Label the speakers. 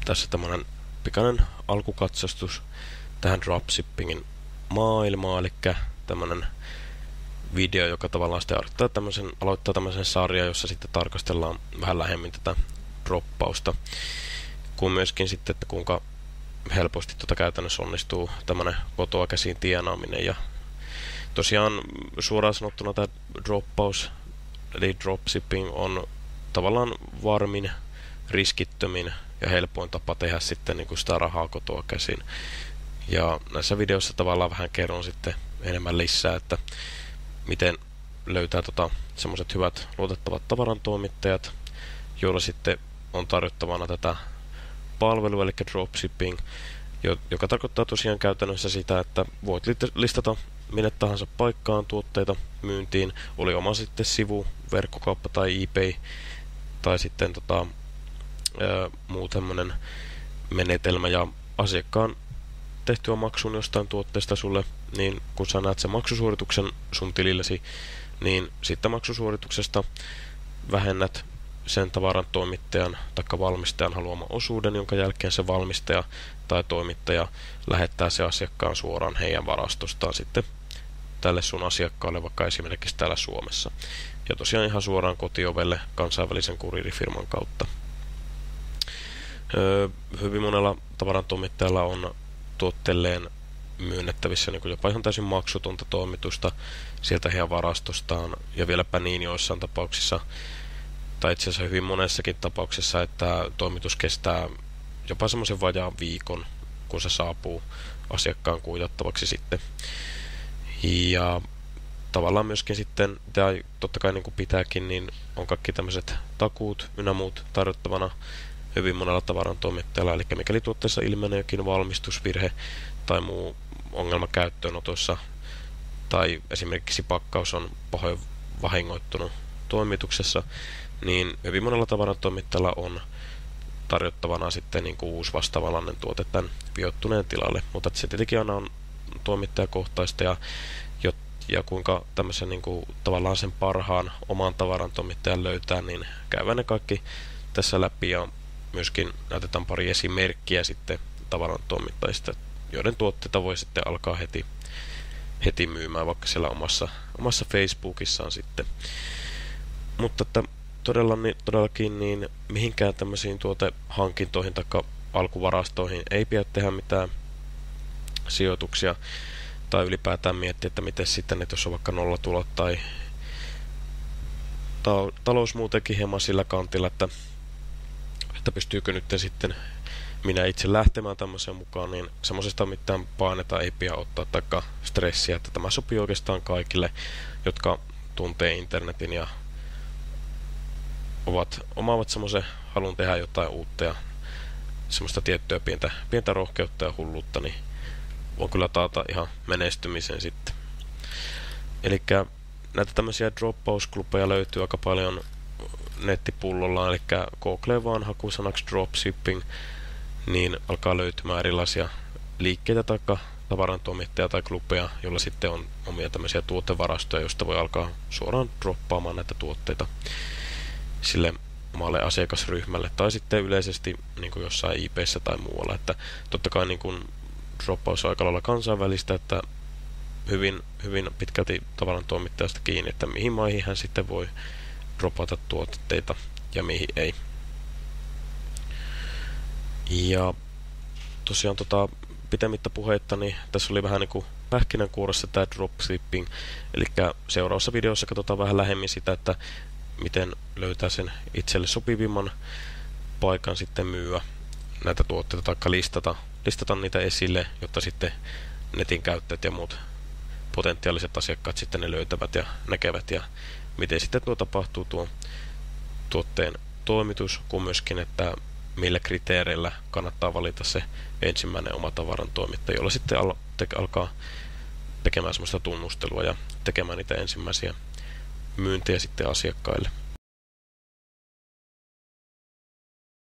Speaker 1: Tässä tämmönen pikainen alkukatsastus tähän dropshippingin maailmaan, eli tämmönen video, joka tavallaan sitten aloittaa tämmöisen sarjan, jossa sitten tarkastellaan vähän lähemmin tätä droppausta, kuin myöskin sitten, että kuinka helposti käytännössä onnistuu tämmönen kotoa käsiin tienaaminen. Ja tosiaan suoraan sanottuna tämä droppaus, eli dropshipping, on tavallaan varmin, riskittömin ja helpoin tapa tehdä sitten niin kuin sitä rahaa kotoa käsin. Ja näissä videoissa tavallaan vähän kerron sitten enemmän lisää, että miten löytää semmoiset hyvät luotettavat tavarantoimittajat, joilla sitten on tarjottavana tätä palvelua, eli dropshipping, joka tarkoittaa tosiaan käytännössä sitä, että voit listata minne tahansa paikkaan tuotteita myyntiin, oli oma sitten sivu, verkkokauppa tai eBay, tai sitten muu tämmönen menetelmä, ja asiakkaan tehtyä maksun jostain tuotteesta sulle, niin kun sä näet sen maksusuorituksen sun tilillesi, niin sitten maksusuorituksesta vähennät sen tavaran toimittajan tai valmistajan haluaman osuuden, jonka jälkeen se valmistaja tai toimittaja lähettää se asiakkaan suoraan heidän varastostaan sitten tälle sun asiakkaalle, vaikka esimerkiksi täällä Suomessa. Ja tosiaan ihan suoraan kotiovelle kansainvälisen kuriirifirman kautta. Hyvin monella tavarantoimittajalla on tuotteelleen myönnettävissä niin jopa ihan täysin maksutonta toimitusta sieltä heidän varastostaan, ja vieläpä niin joissain tapauksissa, tai itse asiassa hyvin monessakin tapauksessa, että toimitus kestää jopa semmoisen vajaan viikon, kun se saapuu asiakkaan kuitattavaksi sitten. Ja tavallaan myöskin sitten, tai totta kai niin kuin pitääkin, niin on kaikki tämmöiset takuut ynnä muut tarjottavana hyvin monella tavarantoimittajalla, eli mikäli tuotteessa ilmenee jokin valmistusvirhe tai muu ongelma käyttöönotossa, tai esimerkiksi pakkaus on pahoin vahingoittunut toimituksessa, niin hyvin monella tavarantoimittajalla on tarjottavana sitten niin kuin uusi vastaavanlainen tuote tämän vioittuneen tilalle, mutta se tietenkin aina on toimittajakohtaista, ja kuinka tämmöisen niin kuin tavallaan sen parhaan oman tavarantoimittajan löytää, niin käydään ne kaikki tässä läpi, ja myöskin näytetään pari esimerkkiä sitten tavarantoimittajista, joiden tuotteita voi sitten alkaa heti myymään vaikka siellä omassa Facebookissaan sitten. Mutta että todellakin niin mihinkään tämmöisiin tuotehankintoihin tai alkuvarastoihin ei pidä tehdä mitään sijoituksia tai ylipäätään miettiä, että miten sitten, että jos on vaikka nollatulot tai talous muutenkin hieman sillä kantilla, että pystyykö nyt sitten minä itse lähtemään tämmöiseen mukaan, niin semmoisesta mitään painetta ei pidä ottaa taikka stressiä, että tämä sopii oikeastaan kaikille, jotka tuntee internetin ja omaavat semmoisen halun tehdä jotain uutta ja semmoista tiettyä pientä rohkeutta ja hulluutta, niin on kyllä taata ihan menestymisen sitten. Elikkä näitä tämmöisiä droppausklubeja löytyy aika paljon nettipullolla, eli Google vaan hakusanaksi dropshipping, niin alkaa löytymään erilaisia liikkeitä tai tavarantoimittajia tai klubeja, joilla sitten on omia tämmöisiä tuotevarastoja, joista voi alkaa suoraan droppaamaan näitä tuotteita sille omalle asiakasryhmälle, tai sitten yleisesti niin kuin jossain eBayssä tai muualla, että totta kai niin kuin droppaus on aika lailla kansainvälistä, että hyvin pitkälti tavarantoimittajasta kiinni, että mihin maihin hän sitten voi dropata tuotteita ja mihin ei. Ja tosiaan pitemmittä puheitta, niin tässä oli vähän niin kuin pähkinänkuoressa tämä dropshipping, eli seuraavassa videossa katsotaan vähän lähemmin sitä, että miten löytää sen itselle sopivimman paikan sitten myyä näitä tuotteita tai listata niitä esille, jotta sitten netin käyttäjät ja muut potentiaaliset asiakkaat sitten ne löytävät ja näkevät, ja miten sitten tapahtuu tuon tuotteen toimitus, kuin myöskin, että millä kriteereillä kannattaa valita se ensimmäinen oma tavarantoimittaja, jolla sitten alkaa tekemään semmoista tunnustelua ja tekemään niitä ensimmäisiä myyntejä sitten asiakkaille.